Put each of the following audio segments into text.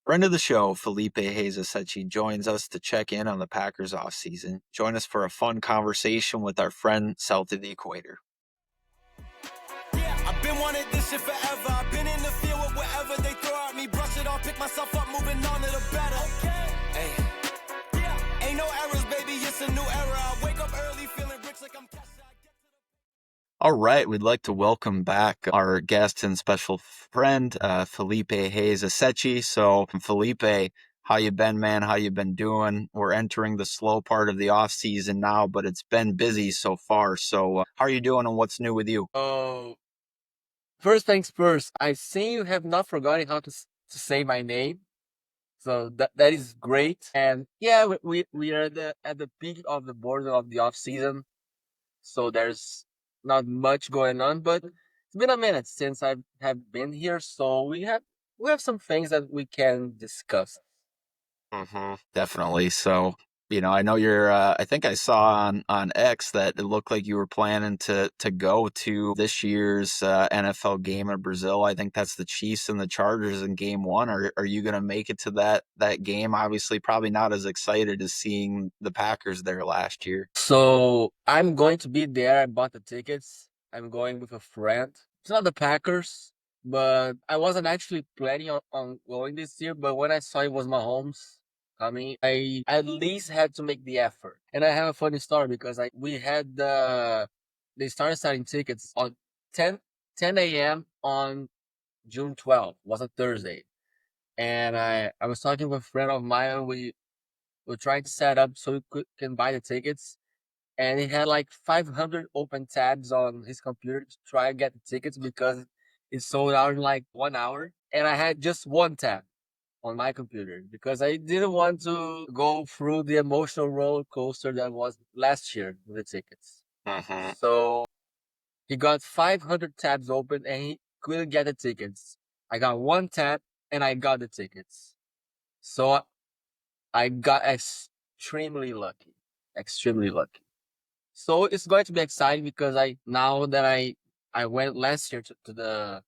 Friend of the show, Felipe Reis Aceti, joins us to check in on the Packers offseason. Join us for a fun conversation with our friend south of the equator. Yeah, I've been wanting this shit forever. I've been in the field with whatever they throw at me. Brush it off, pick myself up, moving on to the better. Okay. Hey. Yeah, ain't no errors, baby. It's a new era. I wake up early feeling rich like I'm Kesha. All right, we'd like to welcome back our guest and special friend, Felipe Reis Aceti. So, Felipe, how you been, man? How you been doing? We're entering the slow part of the off season now, but it's been busy so far. So, how are you doing, and what's new with you? Oh, first things first. I see you have not forgotten how to say my name, so that is great. And yeah, we are at the peak of the border of the off season, so there's not much going on. But it's been a minute since I have been here, so we have some things that we can discuss. Definitely. So, I know you're. I think I saw on X that it looked like you were planning to go to this year's NFL game in Brazil. I think that's the Chiefs and the Chargers in Game 1. Are you going to make it to that game? Obviously, probably not as excited as seeing the Packers there last year. So I'm going to be there. I bought the tickets. I'm going with a friend. It's not the Packers, but I wasn't actually planning on going this year. But when I saw it was Mahomes coming, I at least had to make the effort. And I have a funny story because we had they started selling tickets on 10 a.m. on June 12th. Was a Thursday, and I was talking with a friend of mine. And we were trying to set up so we can buy the tickets, and he had like 500 open tabs on his computer to try and get the tickets because it sold out in like 1 hour. And I had just one tab on my computer because I didn't want to go through the emotional roller coaster that was last year with the tickets. So he got 500 tabs open and he couldn't get the tickets. I got one tab and I got the tickets. So I got extremely lucky. Extremely lucky. So it's going to be exciting because now that I went last year to the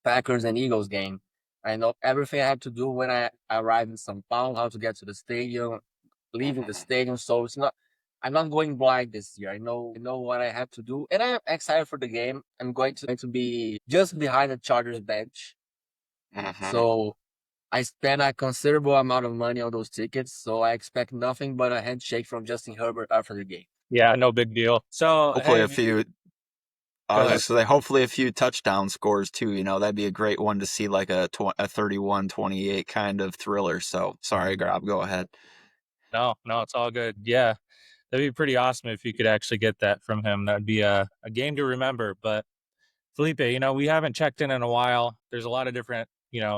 Packers and Eagles game, I know everything I have to do when I arrive in São Paulo, how to get to the stadium, leaving the stadium. So I'm not going blind this year. I know what I have to do, and I'm excited for the game. I'm going to be just behind the Chargers bench. So I spent a considerable amount of money on those tickets, so I expect nothing but a handshake from Justin Herbert after the game. Yeah, no big deal. So, Hopefully, hey, a few. Go I was ahead. just say, hopefully a few touchdown scores too. That'd be a great one to see, like a 31-28 kind of thriller. So sorry, Grab, go ahead. No, it's all good. Yeah, that'd be pretty awesome if you could actually get that from him. That'd be a game to remember. But Felipe, we haven't checked in a while. There's a lot of different,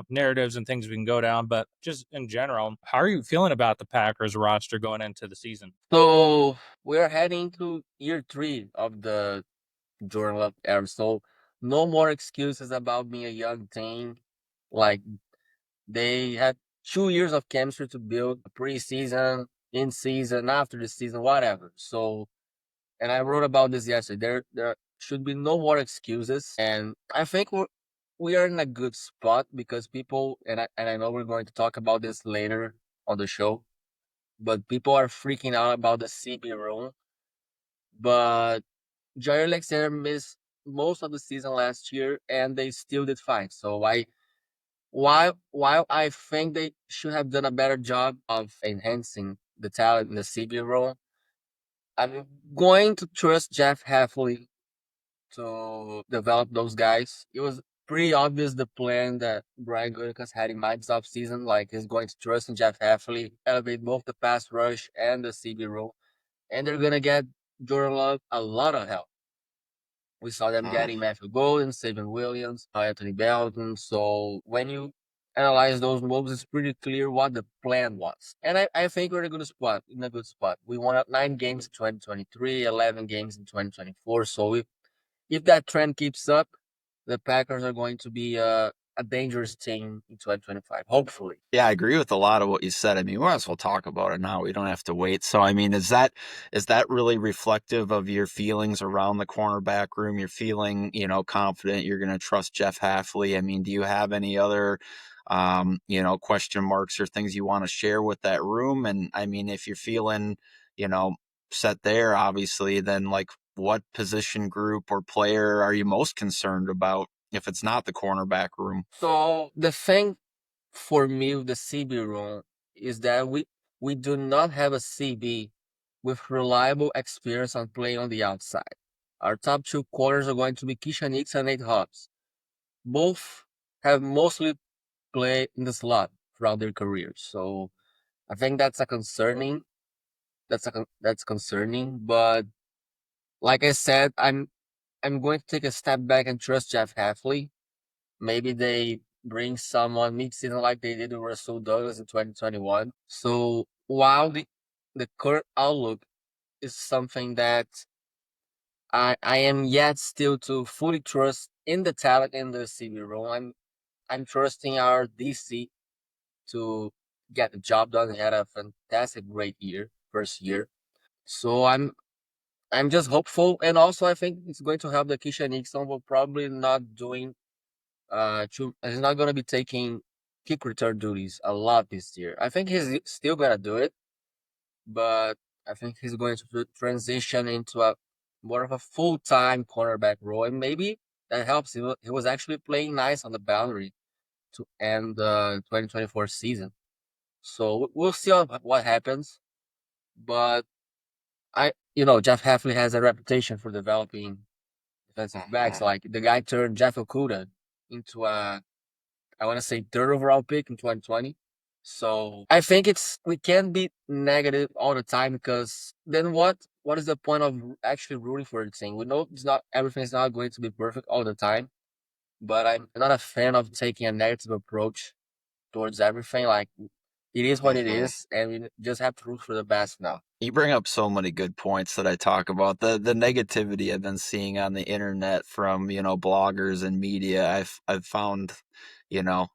narratives and things we can go down. But just in general, how are you feeling about the Packers roster going into the season? So we're heading to year 3 of the Jordan Love era. So no more excuses about being a young team. Like they had 2 years of chemistry to build a preseason, in season, after the season, whatever. So, and I wrote about this yesterday. There should be no more excuses, and I think we are in a good spot because people, and I know we're going to talk about this later on the show, but people are freaking out about the CB room. But Jair Alexander missed most of the season last year, and they still did fine. So while I think they should have done a better job of enhancing the talent in the CB role, I'm going to trust Jeff Hafley to develop those guys. It was pretty obvious the plan that Brian Gutekunst had in mind this offseason. Like he's going to trust in Jeff Hafley, elevate both the pass rush and the CB role, and they're gonna get Jordan Love a lot of help. We saw them getting Matthew Golden, Saban Williams, Anthony Belton. So when you analyze those moves, it's pretty clear what the plan was. And I think we're in a good spot. We won 9 games in 2023, 11 games in 2024. So if that trend keeps up, the Packers are going to be a dangerous team in 2025, hopefully. Yeah, I agree with a lot of what you said. I mean, we might as well talk about it now. We don't have to wait. So, I mean, is that really reflective of your feelings around the cornerback room? You're feeling, confident you're going to trust Jeff Hafley. I mean, do you have any other question marks or things you want to share with that room. And I mean, if you're feeling, you know, set there, obviously, then like what position group or player are you most concerned about if it's not the cornerback room? So the thing for me with the CB room is that we do not have a CB with reliable experience on playing on the outside. Our top two corners are going to be Keisha Nix and Nate Hobbs. Both have mostly played in the slot throughout their careers. So I think that's a concerning. That's concerning. But like I said, I'm going to take a step back and trust Jeff Hafley. Maybe they bring someone mid-season like they did with Russell Douglas in 2021. So while the current outlook is something that I am yet still to fully trust in the talent in the CB role. I'm trusting our DC to get the job done. He had a fantastic, great year, first year. So I'm just hopeful, and also I think it's going to help the Keisha Nixon, but probably not doing he's not gonna be taking kick return duties a lot this year. I think he's still gonna do it, but I think he's going to transition into a more of a full-time cornerback role, and maybe that helps. He was actually playing nice on the boundary to end the 2024 season. So we'll see what happens. But Jeff Hafley has a reputation for developing defensive backs. Like the guy turned Jeff Okuda into I want to say third overall pick in 2020. So I think we can't be negative all the time, because then what is the point of actually rooting for a team? We know it's not everything's not going to be perfect all the time, but I'm not a fan of taking a negative approach towards everything. Like it is what it is, and we just have to root for the best now. You bring up so many good points that I talk about. The negativity I've been seeing on the internet from, bloggers and media, I've found, you know,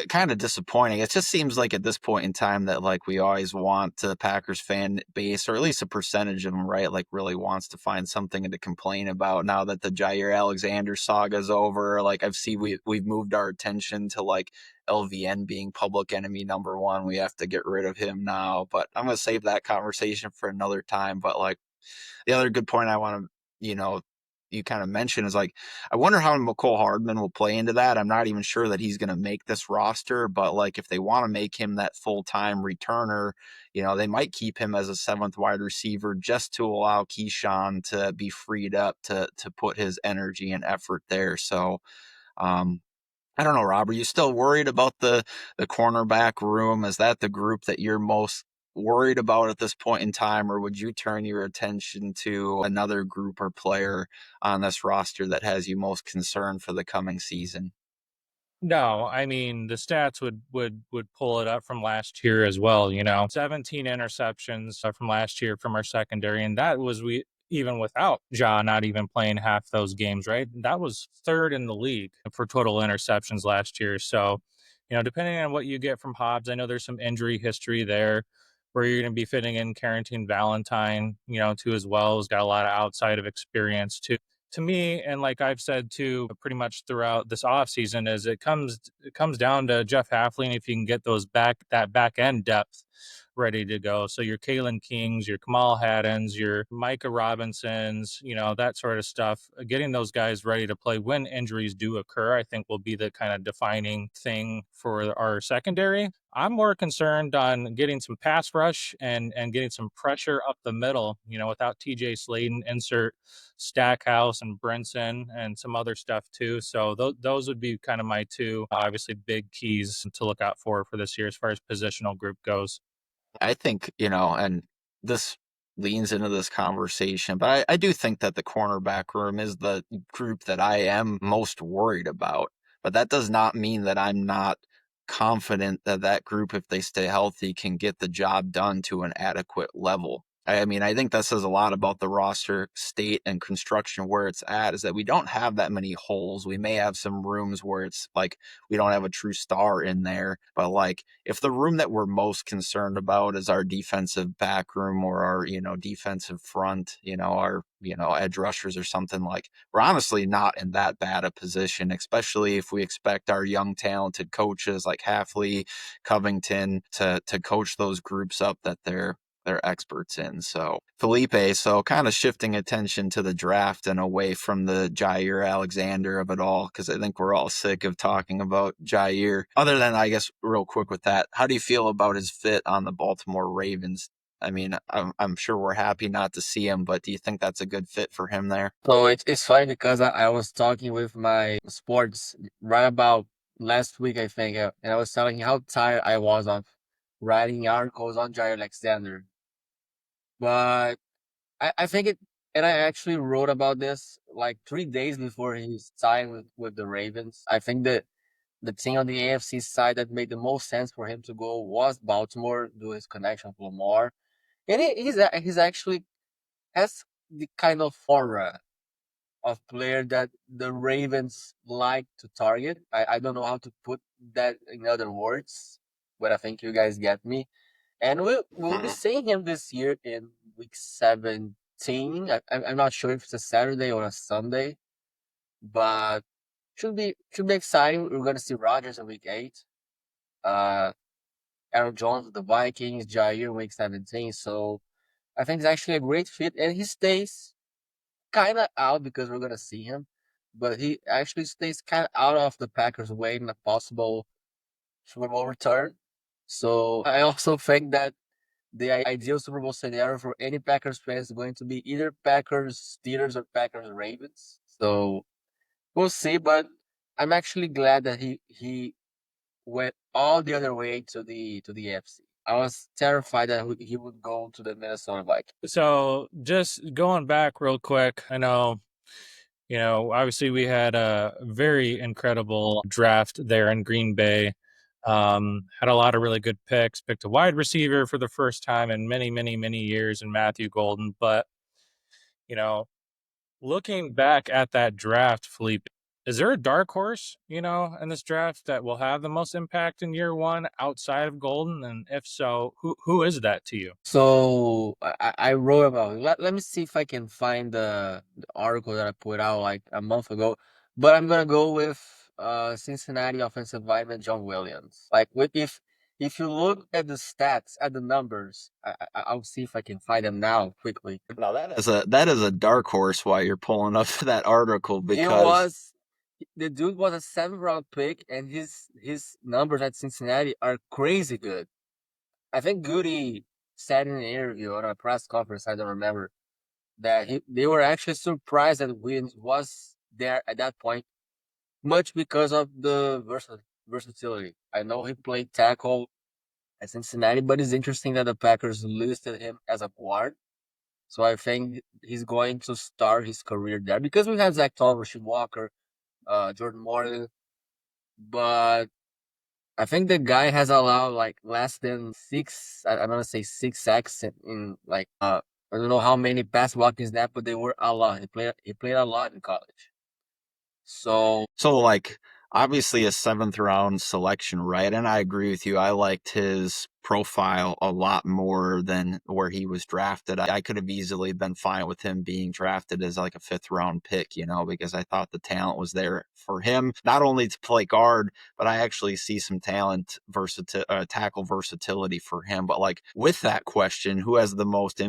kind of disappointing. It just seems like at this point in time that like we always want the Packers fan base, or at least a percentage of them, right? Like really wants to find something to complain about now that the Jair Alexander saga is over. Like I've seen we've moved our attention to like LVN being public enemy number one. We have to get rid of him now. But I'm gonna save that conversation for another time. But like the other good point I want to, you kind of mentioned is like, I wonder how McCole Hardman will play into that. I'm not even sure that he's going to make this roster, but like if they want to make him that full-time returner, they might keep him as a seventh wide receiver just to allow Keyshawn to be freed up to put his energy and effort there. So, I don't know, Rob, are you still worried about the cornerback room? Is that the group that you're most worried about at this point in time, or would you turn your attention to another group or player on this roster that has you most concerned for the coming season? No, I mean the stats would pull it up from last year as well. 17 interceptions from last year from our secondary, and that was we even without Ja not even playing half those games, right? That was third in the league for total interceptions last year. So, depending on what you get from Hobbs, I know there's some injury history there where you're going to be fitting in Carrington Valentine, too as well. Has got a lot of outside of experience too. To me, and like I've said too, pretty much throughout this offseason, is it comes down to Jeff Hafley, and if you can get that back end depth ready to go. So your Kalen Kings, your Kamal Haddons, your Micah Robinsons, that sort of stuff. Getting those guys ready to play when injuries do occur, I think will be the kind of defining thing for our secondary. I'm more concerned on getting some pass rush and getting some pressure up the middle, without TJ Sladen, insert Stackhouse and Brinson and some other stuff too. So those would be kind of my two, obviously, big keys to look out for this year as far as positional group goes. I think, and this leans into this conversation, but I do think that the cornerback room is the group that I am most worried about. But that does not mean that I'm not confident that that group, if they stay healthy, can get the job done to an adequate level. I mean, I think that says a lot about the roster state and construction where it's at, is that we don't have that many holes. We may have some rooms where it's like we don't have a true star in there, but like if the room that we're most concerned about is our defensive back room or our, defensive front, our, edge rushers or something, like we're honestly not in that bad a position, especially if we expect our young talented coaches like Hafley, Covington to coach those groups up that they're experts in. So Felipe, so kind of shifting attention to the draft and away from the Jair Alexander of it all, because I think we're all sick of talking about Jair. Other than, I guess, real quick with that, how do you feel about his fit on the Baltimore Ravens? I mean, I'm sure we're happy not to see him, but do you think that's a good fit for him there? So it's funny because I was talking with my sports right about last week, I think, and I was telling him how tired I was of writing articles on Jair Alexander. But I think it, and I actually wrote about this like 3 days before he signed with the Ravens. I think that the team on the AFC side that made the most sense for him to go was Baltimore, due to his connection with Lamar. And he's actually has the kind of aura of player that the Ravens like to target. I don't know how to put that in other words, but I think you guys get me. And we'll be Mhm. seeing him this year in week 17. I'm not sure if it's a Saturday or a Sunday, but should be exciting. We're gonna see Rodgers in week 8. Uh, Aaron Jones with the Vikings, Jair in week 17. So I think it's actually a great fit, and he stays kind of out because we're gonna see him, but he actually stays kind of out of the Packers' way in a possible Super Bowl return. So I also think that the ideal Super Bowl scenario for any Packers fans is going to be either Packers Steelers or Packers Ravens. So we'll see, but I'm actually glad that he went all the other way to the AFC. I was terrified that he would go to the Minnesota Vikings. So just going back real quick, I know, obviously we had a very incredible draft there in Green Bay. Had a lot of really good picks, picked a wide receiver for the first time in many, many, many years in Matthew Golden. But, you know, looking back at that draft, Felipe, is there a dark horse, in this draft that will have the most impact in year one outside of Golden? And if so, who is that to you? So I wrote about it. Let me see if I can find the article that I put out like a month ago. But I'm gonna go with Cincinnati offensive lineman John Williams. Like if you look at the stats, at the numbers, I'll see if I can find them now quickly. Now that is a dark horse why you're pulling up that article It because was the dude was a 7th round pick, and his numbers at Cincinnati are crazy good. I think Goody said in an interview or a press conference, I don't remember, that they were actually surprised that Williams was there at that point, much because of the versatility. I know he played tackle at Cincinnati, but it's interesting that the Packers listed him as a guard. So I think he's going to start his career there because we have Zach Tom, Rasheed Walker, Jordan Morgan, but I think the guy has allowed like less than six. I'm gonna say 6 sacks in like I don't know how many pass blocking snaps, but they were a lot. He played a lot in college. So So, like, obviously a seventh round selection, right? And I agree with you. I liked his profile a lot more than where he was drafted. I could have easily been fine with him being drafted as like a fifth round pick, because I thought the talent was there for him, not only to play guard, but I actually see some talent, tackle versatility for him. But like with that question, who has the most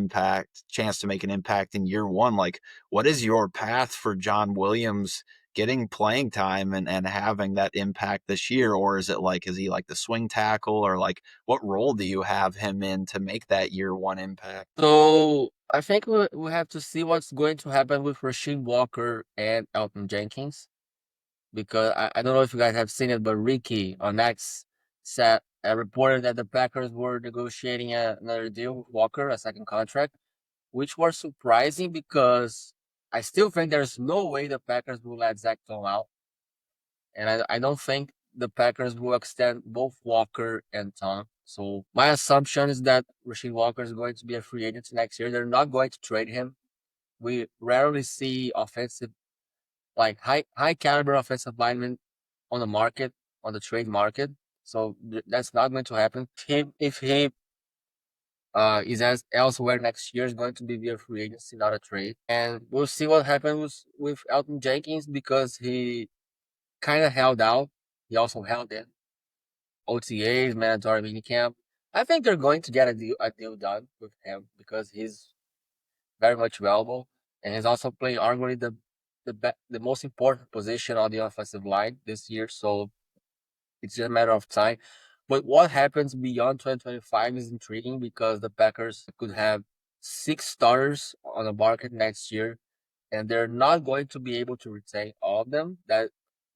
chance to make an impact in year one? Like, what is your path for John Williams getting playing time and having that impact this year? Or is he like the swing tackle, or like what role do you have him in to make that year one impact? I think we have to see what's going to happen with Rasheed Walker and Elton Jenkins, because I don't know if you guys have seen it, but Ricky on X said reported that the Packers were negotiating another deal with Walker, a second contract, which was surprising because I still think there's no way the Packers will let Zach Tom out, and I don't think the Packers will extend both Walker and Tom. So my assumption is that Rasheed Walker is going to be a free agent next year. They're not going to trade him. We rarely see offensive, like high caliber offensive linemen on the market, on the trade market. So that's not going to happen. If he is as elsewhere next year, is going to be via free agency, not a trade. And we'll see what happens with Elton Jenkins because he kind of held out. He also held in OTAs, mandatory minicamp. I think they're going to get a deal done with him because he's very much valuable, and he's also playing arguably the most important position on the offensive line this year. So it's just a matter of time. But what happens beyond 2025 is intriguing because the Packers could have 6 starters on the market next year, and they're not going to be able to retain all of them. That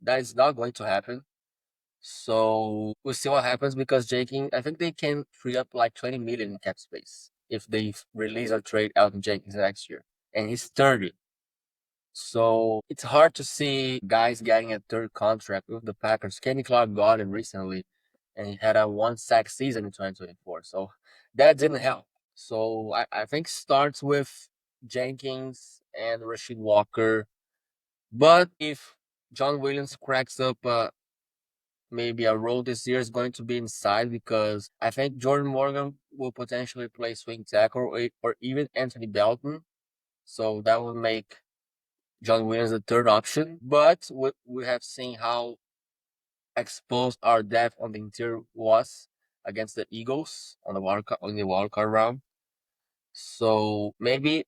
is not going to happen. So we'll see what happens because Jenkins, I think they can free up like 20 million in cap space if they release or trade Elton Jenkins next year. And he's 30. So it's hard to see guys getting a third contract with the Packers. Kenny Clark got it recently, and he had a 1 sack season in 2024. So that didn't help. So I think starts with Jenkins and Rasheed Walker. But if John Williams cracks up maybe a role this year, is going to be inside because I think Jordan Morgan will potentially play swing tackle or even Anthony Belton. So that will make John Williams the third option. But we have seen how exposed our depth on the interior was against the Eagles on the wild card round. So maybe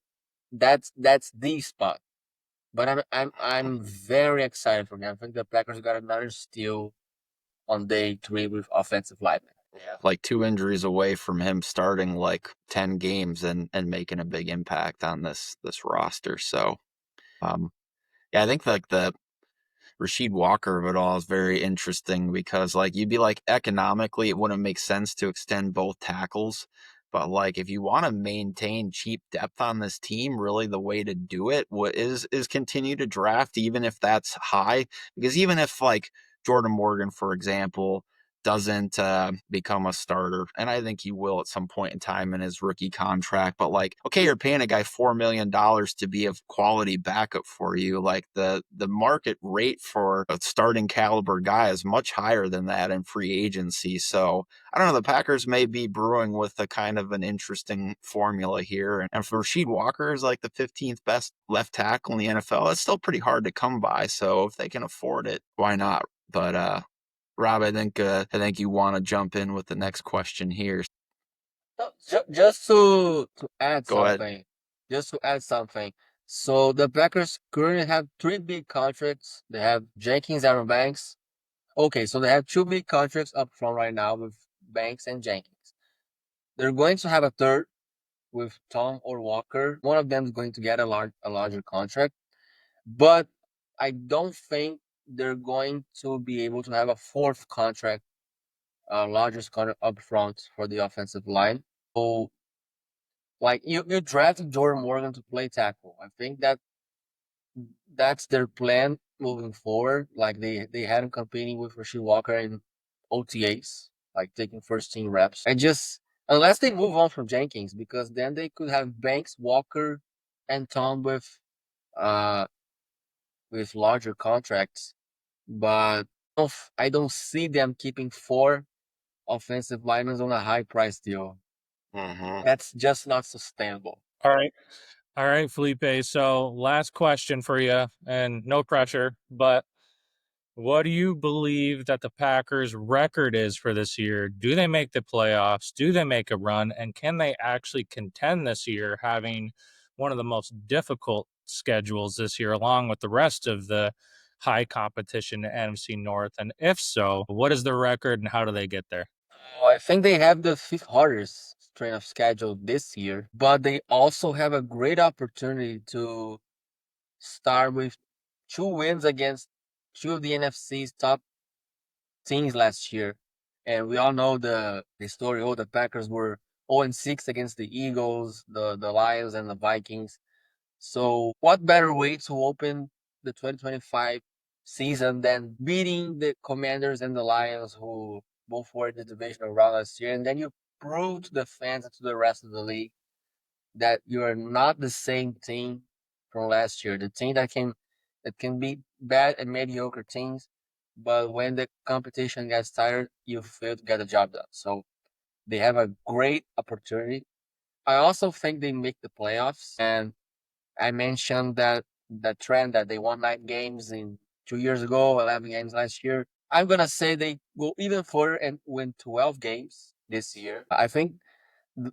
that's the spot. But I'm very excited for them. I think the Packers got another steal on day 3 with offensive linemen. Yeah. Like 2 injuries away from him starting like 10 games and making a big impact on this roster. So yeah, I think like the Rasheed Walker of it all is very interesting because like you'd be like economically it wouldn't make sense to extend both tackles. But like if you want to maintain cheap depth on this team, really the way to do it is continue to draft even if that's high. Because even if like Jordan Morgan, for example, doesn't become a starter, and I think he will at some point in time in his rookie contract. But like, okay, you're paying a guy $4 million to be a quality backup for you. Like the market rate for a starting caliber guy is much higher than that in free agency. So I don't know. The Packers may be brewing with a kind of an interesting formula here. And for Rasheed Walker is like the 15th best left tackle in the NFL. That's still pretty hard to come by. So if they can afford it, why not? But Rob, I think you want to jump in with the next question here. So, just to add Go ahead. something, just to add something. So the Packers currently have 3 big contracts. They have Jenkins, Aaron Banks. Okay, so they have 2 big contracts up front right now with Banks and Jenkins. They're going to have a third with Tom or Walker. One of them is going to get a larger contract, but I don't think they're going to be able to have a fourth contract, largest contract up front for the offensive line. So like you drafted Jordan Morgan to play tackle. I think that's their plan moving forward. Like they had him competing with Rasheed Walker in OTAs, like taking first team reps. And just unless they move on from Jenkins, because then they could have Banks, Walker, and Tom uh with larger contracts. But I don't see them keeping 4 offensive linemen on a high price deal. Mm-hmm. That's just not sustainable. All right. All right, Felipe. So, last question for you, and no pressure, but what do you believe that the Packers' record is for this year? Do they make the playoffs? Do they make a run? And can they actually contend this year, having one of the most difficult schedules this year, along with the rest of the high competition NFC North? And if so, what is the record and how do they get there? Well, I think they have the 5th hardest strength of schedule this year, but they also have a great opportunity to start with 2 wins against 2 of the NFC's top teams last year. And we all know the story. Oh, the Packers were 0-6 against the Eagles, the Lions, and the Vikings. So what better way to open the 2025 season than beating the Commanders and the Lions, who both were in the divisional round last year. And then you prove to the fans and to the rest of the league that you are not the same team from last year. The team that can beat bad and mediocre teams, but when the competition gets tired, you fail to get the job done. So they have a great opportunity. I also think they make the playoffs, and I mentioned that the trend that they won 9 games in 2 years ago, 11 games last year. I'm gonna say they go even further and win 12 games this year. I think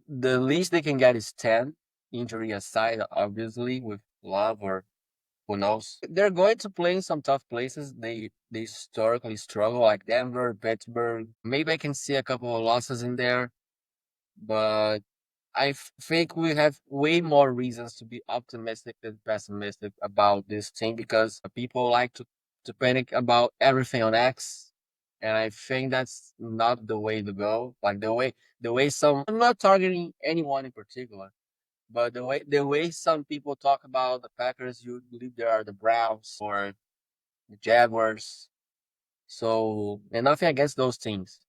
the least they can get is 10, injury aside, obviously, with Love or who knows. They're going to play in some tough places. They historically struggle, like Denver, Pittsburgh. Maybe I can see a couple of losses in there, but think we have way more reasons to be optimistic than pessimistic about this team, because people like to panic about everything on X. And I think that's not the way to go. Like the way some, I'm not targeting anyone in particular, but the way some people talk about the Packers, you believe they are the Browns or the Jaguars. So, and nothing against those teams,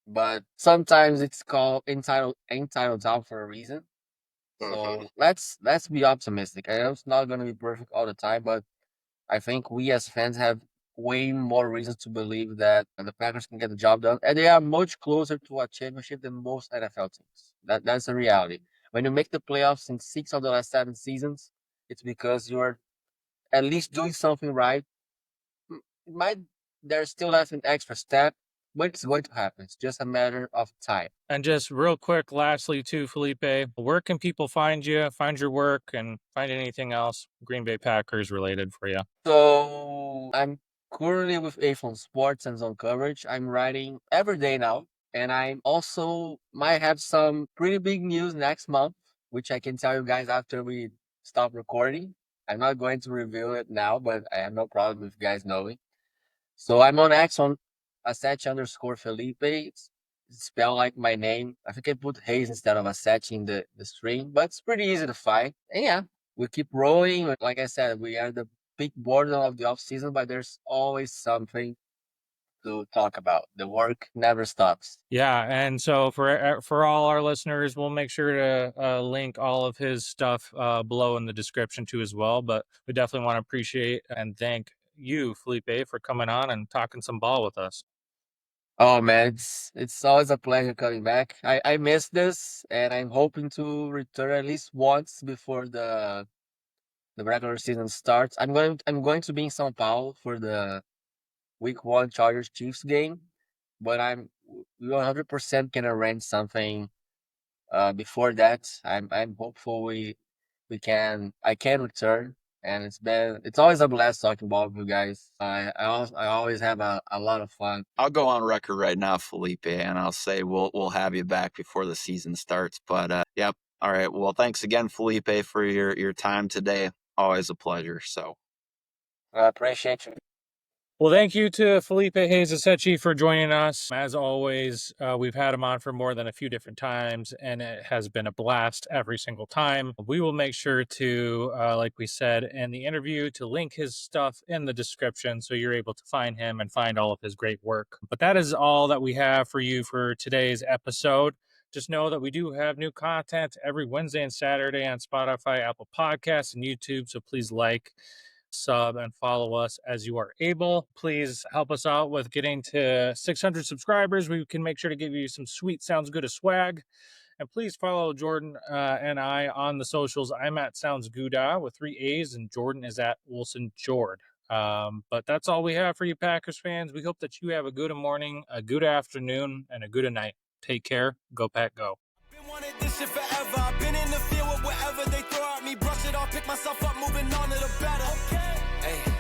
but sometimes it's called entitled down for a reason. So let's be optimistic. I know it's not going to be perfect all the time, but I think we as fans have way more reasons to believe that the Packers can get the job done, and they are much closer to a championship than most NFL teams. That's the reality. When you make the playoffs in 6 of the last 7 seasons, it's because you're at least doing something right. It might There's still left an extra step, but it's going to happen. It's just a matter of time. And just real quick, lastly, too, Felipe, where can people find you, find your work, and find anything else Green Bay Packers related for you? So I'm currently with A-Phone Sports and Zone Coverage. I'm writing every day now, and I also might have some pretty big news next month, which I can tell you guys after we stop recording. I'm not going to reveal it now, but I have no problem with you guys knowing. So I'm on X on Aceti_Felipe. It's spelled like my name. I think I put Hayes instead of Aceti in the string, but it's pretty easy to find. And yeah, we keep rolling. Like I said, we are the peak border of the off season, but there's always something to talk about. The work never stops. Yeah, and so for all our listeners, we'll make sure to link all of his stuff below in the description too as well. But we definitely want to appreciate and thank you, Felipe, for coming on and talking some ball with us. Oh man, it's always a pleasure coming back. I missed this, and I'm hoping to return at least once before the regular season starts. I'm going to be in São Paulo for the Week 1 Chargers Chiefs game, but I'm 100% can arrange something before that. I'm hopeful I can return, and it's always a blast talking ball with you guys. I always have a lot of fun. I'll go on record right now, Felipe, and I'll say we'll have you back before the season starts. But yep. All right. Well, thanks again, Felipe, for your time today. Always a pleasure. So I appreciate you. Well, thank you to Felipe Reis Aceti for joining us. As always, we've had him on for more than a few different times, and it has been a blast every single time. We will make sure to, like we said in the interview, to link his stuff in the description so you're able to find him and find all of his great work. But that is all that we have for you for today's episode. Just know that we do have new content every Wednesday and Saturday on Spotify, Apple Podcasts, and YouTube, so please like, sub, and follow us as you are able. Please help us out with getting to 600 subscribers. We can make sure to give you some sweet Sounds Good swag. And please follow Jordan and I on the socials. I'm at Sounds Gooda with 3 A's, and Jordan is at Wilson Jord. But that's all we have for you Packers fans. We hope that you have a good morning, a good afternoon, and a good night. Take care. Go Pack Go. Wanted this shit forever. I've been in the field with whatever they throw at me. Brush it off, pick myself up, moving on to the better. Hey.